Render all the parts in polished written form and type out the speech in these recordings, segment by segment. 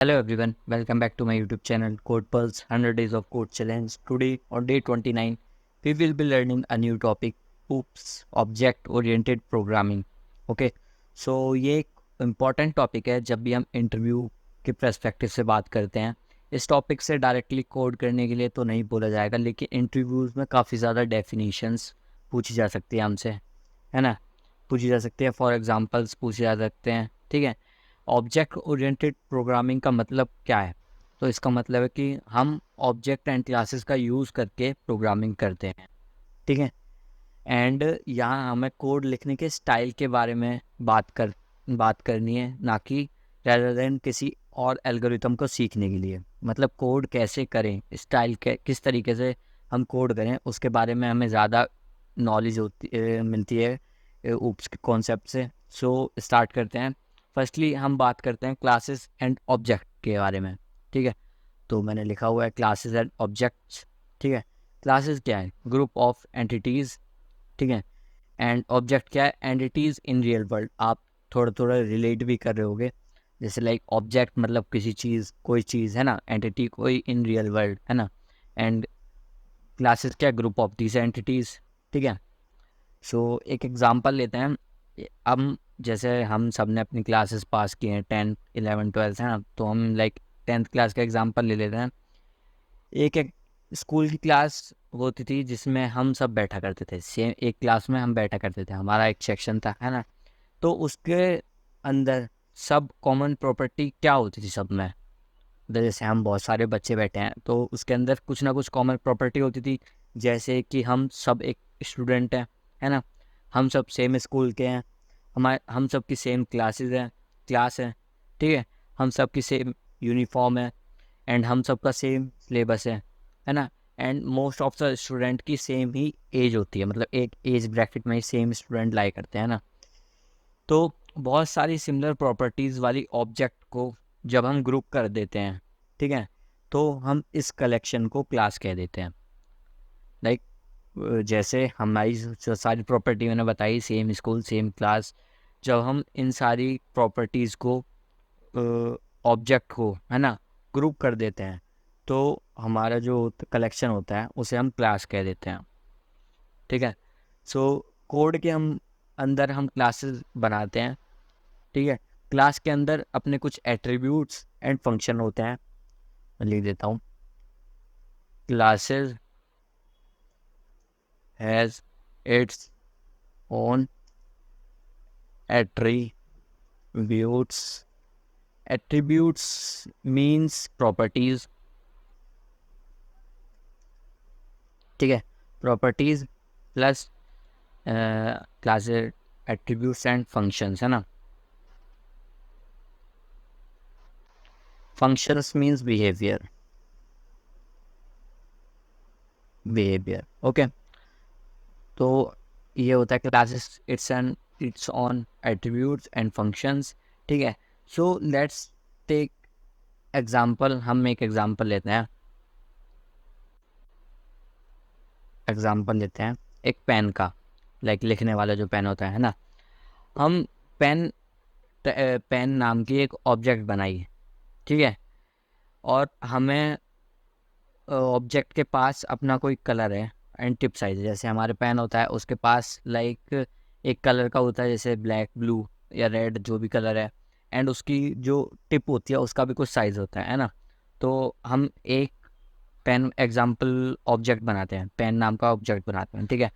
Hello everyone, welcome back to my YouTube channel Code Pulse 100 Days of Code Challenge. Today on day 29, we will be learning a new topic, OOPS, Object Oriented Programming. Okay, so ये एक important topic है जब भी हम interview के perspective से बात करते हैं. इस टॉपिक से डायरेक्टली कोड करने के लिए तो नहीं बोला जाएगा, लेकिन इंटरव्यूज़ में काफ़ी ज़्यादा डेफिनेशंस पूछी जा सकती है हमसे, है ना. पूछी जा सकती है, फॉर एग्जांपल्स पूछे जा सकते हैं. ठीक है. ऑब्जेक्ट ओरिएंटेड प्रोग्रामिंग का मतलब क्या है? तो इसका मतलब है कि हम ऑब्जेक्ट एंड क्लासेस का यूज़ करके प्रोग्रामिंग करते हैं. ठीक है. एंड यहाँ हमें कोड लिखने के स्टाइल के बारे में बात करनी है, ना कि rather than किसी और एल्गोरिथम को सीखने के लिए. मतलब कोड कैसे करें, स्टाइल किस तरीके से हम कोड करें, उसके बारे में हमें ज़्यादा नॉलेज मिलती है ऊप्स के कॉन्सेप्ट से. सो स्टार्ट करते हैं. फर्स्टली हम बात करते हैं क्लासेस एंड ऑब्जेक्ट के बारे में. ठीक है. तो मैंने लिखा हुआ है क्लासेस एंड ऑब्जेक्ट्स. ठीक है. क्लासेस क्या है? Group of entities. ठीक है. एंड ऑब्जेक्ट क्या है? Entities in real world. आप थोड़ा थोड़ा रिलेट भी कर रहे होगे, जैसे लाइक ऑब्जेक्ट मतलब किसी चीज़, कोई चीज़, है ना. एंटिटी कोई इन रियल वर्ल्ड, है ना. एंड क्लासेस क्या? Group of these entities. ठीक है. सो एक एग्जांपल लेते हैं. अब जैसे हम सब ने अपनी क्लासेस पास की हैं, 10th 11th 12th, है ना. तो हम लाइक 10th क्लास का एग्जांपल ले लेते हैं. एक स्कूल की क्लास होती थी जिसमें हम सब बैठा करते थे, सेम एक क्लास में हम बैठा करते थे, हमारा एक सेक्शन था, है ना. तो उसके अंदर सब कॉमन प्रॉपर्टी क्या होती थी सब में? जैसे हम बहुत सारे बच्चे बैठे हैं तो उसके अंदर कुछ ना कुछ कॉमन प्रॉपर्टी होती थी. जैसे कि हम सब एक स्टूडेंट हैं, है ना. हम सब सेम स्कूल के हैं, हम सब की सेम क्लास है. ठीक है. हम सब की सेम यूनिफॉर्म है, एंड हम सब का सेम सिलेबस है ना. And most of the student की सेम ही एज होती है, मतलब एक एज ब्रैकेट में ही सेम स्टूडेंट लाई करते हैं ना. तो बहुत सारी सिमिलर प्रॉपर्टीज़ वाली ऑब्जेक्ट को जब हम ग्रुप कर देते हैं, ठीक है, तो हम इस कलेक्शन को क्लास कह देते हैं. लाइक जैसे हमारी जो सारी प्रॉपर्टी मैंने बताई, सेम स्कूल सेम क्लास, जब हम इन सारी प्रॉपर्टीज़ को ऑब्जेक्ट को, है ना, ग्रुप कर देते हैं, तो हमारा जो कलेक्शन होता है उसे हम क्लास कह देते हैं. ठीक है. सो कोड के अंदर हम क्लासेस बनाते हैं. ठीक है. क्लास के अंदर अपने कुछ एट्रीब्यूट्स एंड फंक्शन होते हैं. मैं लिख देता हूँ. Classes has its own attributes. Attributes means properties. ठीक है. Properties plus classes attributes and functions, है ना. Functions means behaviour. ओके. तो ये होता है classes its own attributes and functions. ठीक है. So let's take example. हम एक एग्जांपल लेते हैं. एक पेन का, लाइक लिखने वाला जो पेन होता है ना. हम पेन पेन नाम की एक ऑब्जेक्ट बनाई. ठीक है. और हमें ऑब्जेक्ट के पास अपना कोई कलर है एंड टिप साइज. जैसे हमारे पेन होता है उसके पास लाइक एक कलर का होता है, जैसे ब्लैक, ब्लू या रेड, जो भी कलर है. एंड उसकी जो टिप होती है उसका भी कुछ साइज़ होता है ना. तो हम एक पेन एग्जाम्पल ऑब्जेक्ट बनाते हैं, पेन नाम का ऑब्जेक्ट बनाते हैं. ठीक है.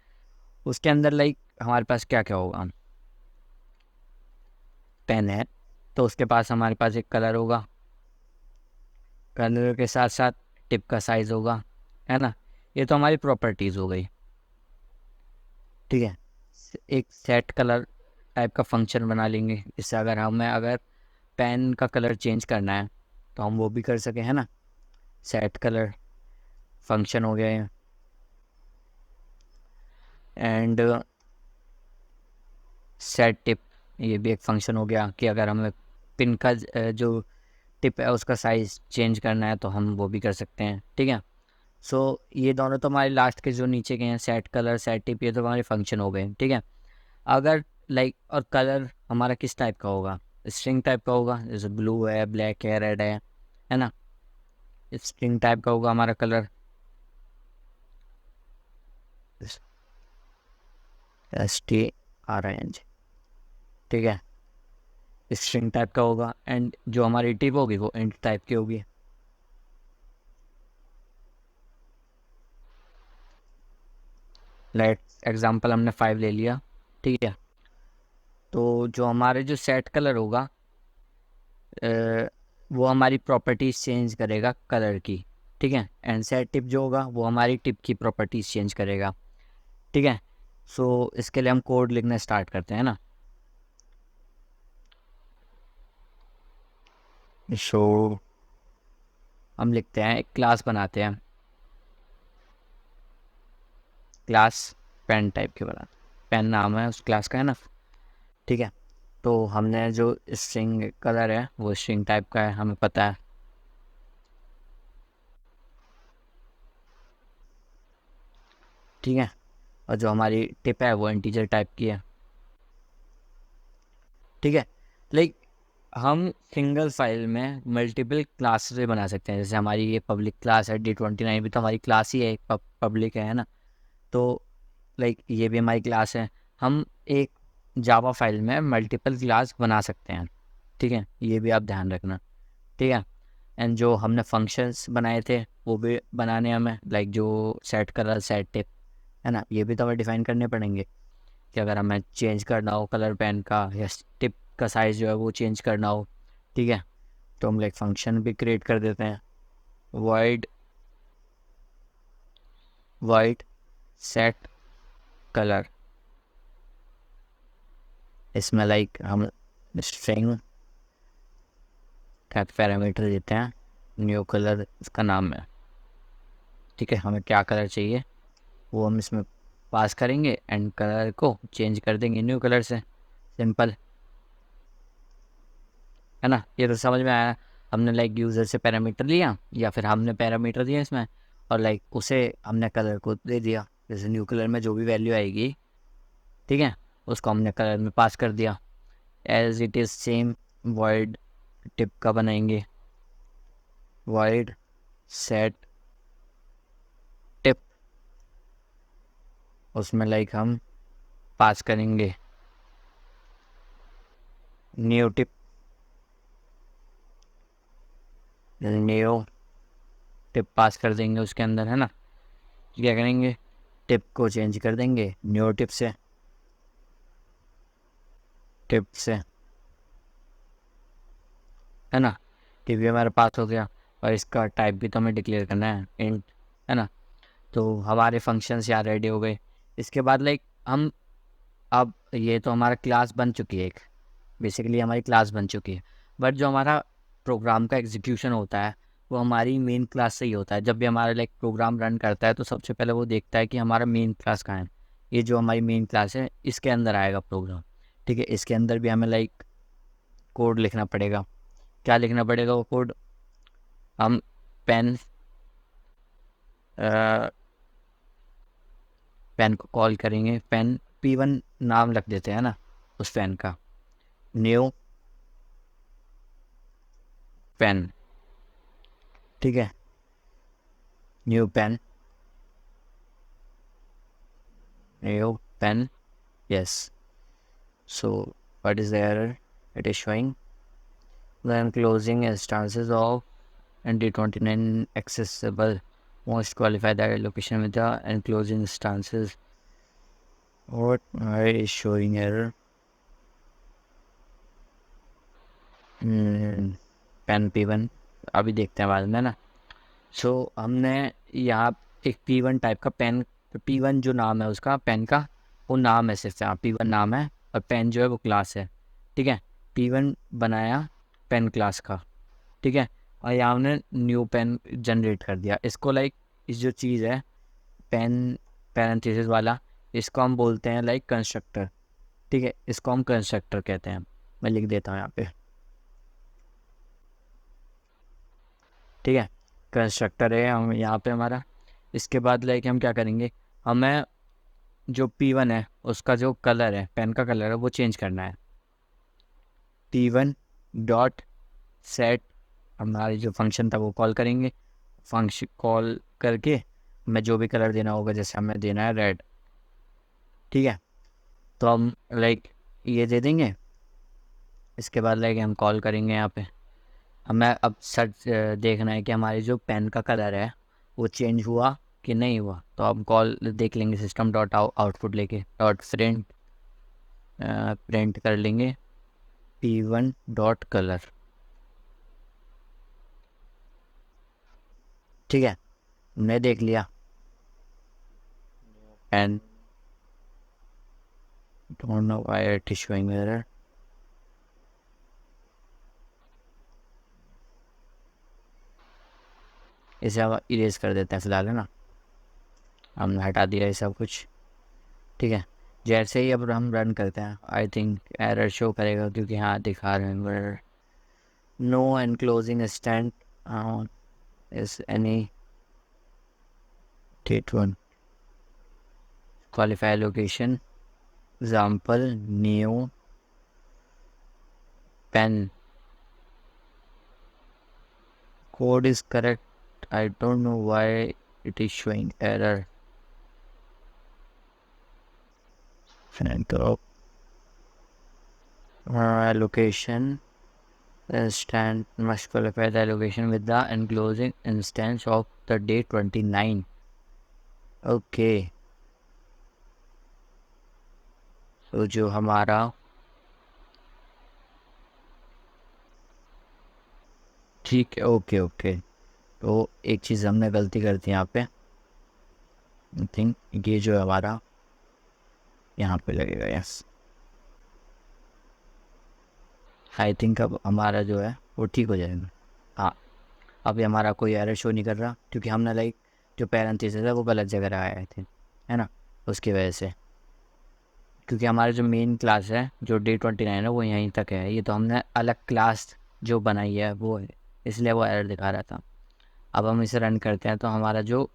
उसके अंदर लाइक हमारे पास क्या क्या होगा? पेन है तो उसके पास हमारे पास एक कलर होगा, कलर के साथ साथ टिप का साइज़ होगा, है ना. ये तो हमारी प्रॉपर्टीज़ हो गई. ठीक है. एक सेट कलर टाइप का फंक्शन बना लेंगे, इससे अगर पेन का कलर चेंज करना है तो हम वो भी कर सकें, है ना. सेट कलर फंक्शन हो गया है. एंड सेट टिप, ये भी एक फंक्शन हो गया कि अगर हमें पिन का जो टिप है उसका साइज़ चेंज करना है तो हम वो भी कर सकते हैं. ठीक है. सो ये दोनों तो हमारे लास्ट के जो नीचे के हैं, सेट कलर सेट टिप, ये तो हमारे फंक्शन हो गए. ठीक है. अगर लाइक और कलर हमारा किस टाइप का होगा? स्ट्रिंग टाइप का होगा, जैसे ब्लू है, ब्लैक है, रेड है. है ना। स्ट्रिंग टाइप का होगा हमारा कलर, STRING, ठीक है। स्ट्रिंग टाइप का होगा एंड जो हमारी टिप होगी वो इंट टाइप की होगी। लेट एग्जांपल हमने 5 ले लिया, ठीक है। तो जो हमारे जो सेट कलर होगा वो हमारी प्रॉपर्टीज चेंज करेगा कलर की, ठीक है। एंड सेट टिप जो होगा वो हमारी टिप की प्रॉपर्टीज चेंज करेगा, ठीक है। सो इसके लिए हम कोड लिखना स्टार्ट करते हैं ना। सो हम लिखते हैं, एक क्लास बनाते हैं, क्लास पेन टाइप के बना, पेन नाम है उस क्लास का, है ना, ठीक है। तो हमने जो स्ट्रिंग कलर है वो स्ट्रिंग टाइप का है, हमें पता है, ठीक है। और जो हमारी टिप है वो इंटीजर टाइप की है, ठीक है। लाइक हम सिंगल फाइल में मल्टीपल क्लासेस बना सकते हैं। जैसे हमारी ये पब्लिक क्लास है D29 भी, तो हमारी क्लास ही है, पब्लिक है ना। तो लाइक ये भी हमारी क्लास है। हम एक जावा फाइल में मल्टीपल क्लास बना सकते हैं, ठीक है, ये भी आप ध्यान रखना, ठीक है। एंड जो हमने फंक्शंस बनाए थे वो भी बनाने हमें, लाइक जो सेट कलर, सेट टिप, है ना, ये भी तो हमें डिफाइन करने पड़ेंगे कि अगर हमें चेंज करना हो कलर पेन का या टिप का साइज़ जो है वो चेंज करना हो, ठीक है। तो हम लाइक फंक्शन भी क्रिएट कर देते हैं, वाइड वाइड सेट कलर। इसमें लाइक हम स्ट्रिंग का पैरामीटर देते हैं, न्यू कलर इसका नाम है, ठीक है। हमें क्या कलर चाहिए वो हम इसमें पास करेंगे एंड कलर को चेंज कर देंगे न्यू कलर से, सिंपल, है ना। ये तो समझ में आया। हमने लाइक यूज़र से पैरामीटर लिया या फिर हमने पैरामीटर दिया इसमें और लाइक उसे हमने कलर को दे दिया, जैसे न्यू कलर में जो भी वैल्यू आएगी, ठीक है, उसको हमने कलर में पास कर दिया। As it is same void tip का बनाएंगे, वॉइड सेट टिप, उसमें लाइक हम पास करेंगे new tip, new tip pass कर देंगे उसके अंदर, है ना। क्या करेंगे, टिप को चेंज कर देंगे न्यू टिप से, टिप से, है ना। टिप भी हमारे पास हो गया और इसका टाइप भी तो हमें डिक्लेयर करना है, इंट, है ना। तो हमारे फंक्शंस यहाँ रेडी हो गए। इसके बाद लाइक हम, अब ये तो हमारा क्लास बन चुकी है, एक बेसिकली हमारी क्लास बन चुकी है, बट जो हमारा प्रोग्राम का एग्जीक्यूशन होता है वो हमारी मेन क्लास से ही होता है। जब भी हमारा लाइक प्रोग्राम रन करता है तो सबसे पहले वो देखता है कि हमारा मेन क्लास कहाँ है। ये जो हमारी मेन क्लास है इसके अंदर आएगा प्रोग्राम, ठीक है। इसके अंदर भी हमें लाइक कोड लिखना पड़ेगा। क्या लिखना पड़ेगा वो कोड, हम पेन पेन को कॉल करेंगे, पेन P1 नाम रख देते हैं ना उस पेन का, न्यू पेन, ठीक है, new pen, new pen, yes. So what is the error it is showing? Then closing instances of ND29 accessible most qualify that location with the enclosing instances. What is showing error? Pen P1 अभी देखते हैं बाद में ना। सो हमने यहाँ एक P1 type का पेन, P1 जो नाम है उसका पेन का, वो नाम है सिर्फ, यहाँ P1 नाम है और पेन जो है वो क्लास है, ठीक है। P1 बनाया पेन क्लास का, ठीक है। और यहाँ हमने न्यू पेन जनरेट कर दिया। इसको लाइक इस जो चीज़ है पेन पैरेंथेसिस वाला, इसको हम बोलते हैं लाइक कंस्ट्रक्टर, ठीक है। इसको हम कंस्ट्रक्टर कहते हैं। मैं लिख देता हूँ यहाँ पे, ठीक है, कंस्ट्रक्टर है हम यहाँ पे हमारा। इसके बाद लाइक हम क्या करेंगे, हमें जो P1 है उसका जो कलर है, पेन का कलर है, वो चेंज करना है। P1 डॉट सेट हमारी जो फंक्शन था वो कॉल करेंगे। फंक्शन कॉल करके हमें जो भी कलर देना होगा, जैसे हमें देना है रेड, ठीक है, तो हम लाइक ये दे देंगे। इसके बाद लाइक हम कॉल करेंगे यहाँ पे। हमें अब सर्च देखना है कि हमारी जो पेन का कलर है वो चेंज हुआ कि नहीं हुआ। तो हम कॉल देख लेंगे सिस्टम डॉट आउटपुट लेके डॉट प्रिंट कर लेंगे P1 डॉट कलर, ठीक है, हमने देख लिया। And don't know why it is showing error. इसे हम इरेज कर देते हैं फिलहाल, है ना, हमने हटा दिया ये सब कुछ, ठीक है। जैसे ही अब हम रन करते हैं आई थिंक एरर शो करेगा, क्योंकि हाँ दिखा रहे हैं no enclosing stand is any T1 qualify location, example new pen, code is correct. I don't know why it is showing error. And allocation instance must qualify the allocation with the enclosing instance of the day 29. Okay, तो जो हमारा ठीक है, okay okay, तो एक चीज़ हमने गलती कर दी यहाँ पे। आई थिंक ये जो हमारा यहाँ पे लगेगा, यस, आई थिंक अब हमारा जो है वो ठीक हो जाएगा। हाँ, अभी हमारा कोई एरर शो नहीं कर रहा, क्योंकि हमने लाइक जो पैरेंथेसिस है वो गलत जगह लगाया है, है ना, उसकी वजह से। क्योंकि हमारा जो मेन क्लास है जो Day 29 है वो यहीं तक है, ये तो हमने अलग क्लास जो बनाई है वो है, इसलिए वो एरर दिखा रहा था। अब हम इसे रन करते हैं तो हमारा जो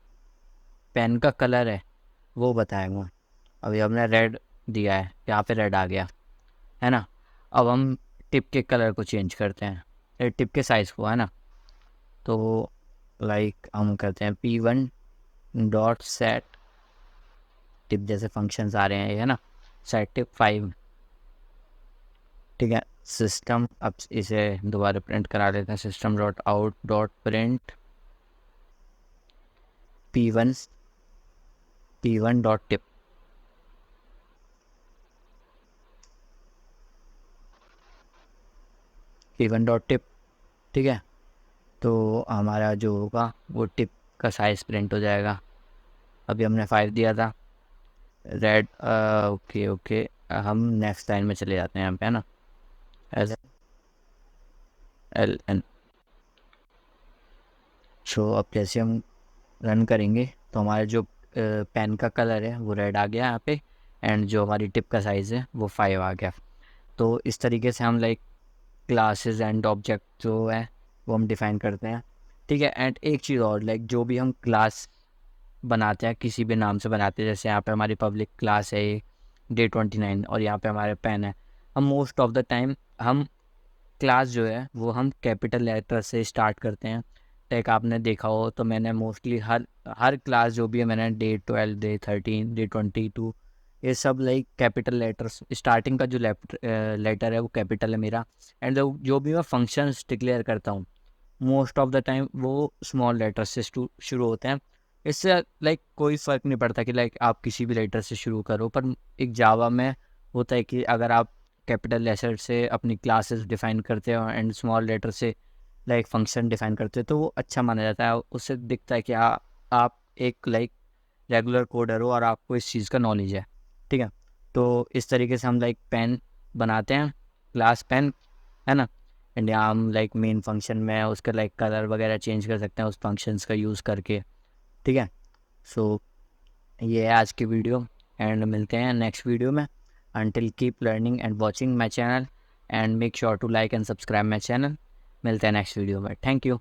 पेन का कलर है वो बताएगा। अभी हमने रेड दिया है, यहाँ पे रेड आ गया, है ना। अब हम टिप के कलर को चेंज करते हैं, टिप के साइज़ को, है ना। तो लाइक हम करते हैं P1 डॉट सेट टिप, जैसे फंक्शंस आ रहे हैं, है ना, सेट टिप 5, ठीक है। सिस्टम, अब इसे दोबारा प्रिंट करा लेते हैं, system dot out dot print P1 dot tip, P1 dot tip, ठीक है। तो हमारा जो होगा वो टिप का साइज़ प्रिंट हो जाएगा। अभी हमने 5 दिया था, रेड, ओके ओके, हम नेक्स्ट लाइन में चले जाते हैं यहाँ पे, है ना, LN। सो अब जैसे हम रन करेंगे तो हमारा जो पेन का कलर है वो रेड आ गया यहाँ पे, एंड जो हमारी टिप का साइज़ है वो 5 आ गया। तो इस तरीके से हम लाइक क्लासेस एंड ऑब्जेक्ट जो है वो हम डिफ़ाइन करते हैं, ठीक है। एंड एक चीज़ और, लाइक जो भी हम क्लास बनाते हैं किसी भी नाम से बनाते हैं, जैसे यहाँ पे हमारी पब्लिक क्लास है Day 29 और यहाँ पे हमारे पेन है, हम मोस्ट ऑफ द टाइम हम क्लास जो है वो हम कैपिटल लेटर से स्टार्ट करते हैं। लाइक आपने देखा हो तो मैंने मोस्टली हर क्लास जो भी है, मैंने Day 12, Day 13, Day 22, ये सब लाइक कैपिटल लेटर्स, स्टार्टिंग का जो लेटर है वो कैपिटल है मेरा, एंड जो भी मैं फंक्शंस डिक्लेयर करता हूँ मोस्ट ऑफ द टाइम वो स्मॉल लेटर से शुरू होते हैं। इससे लाइक कोई फ़र्क नहीं पड़ता कि लाइक आप किसी भी लेटर से शुरू करो, पर एक जावा में होता है कि अगर आप कैपिटल लेटर से अपनी क्लासेस डिफ़ाइन करते हो एंड स्मॉल लेटर से लाइक फंक्शन डिफ़ाइन करते हो तो वो अच्छा माना जाता है। उससे दिखता है कि आप एक लाइक रेगुलर कोडर हो और आपको इस चीज़ का नॉलेज है, ठीक है। तो इस तरीके से हम लाइक पेन बनाते हैं, क्लास पेन, है ना, एंड यहाँ हम लाइक मेन फंक्शन में उसका लाइक कलर वगैरह चेंज कर सकते हैं उस फंक्शंस का यूज़ करके, ठीक है। सो ये है आज की वीडियो, एंड मिलते हैं नेक्स्ट वीडियो में। Until keep learning and watching my channel, and make sure to like and subscribe my channel. मिलते हैं नेक्स्ट वीडियो में, थैंक यू।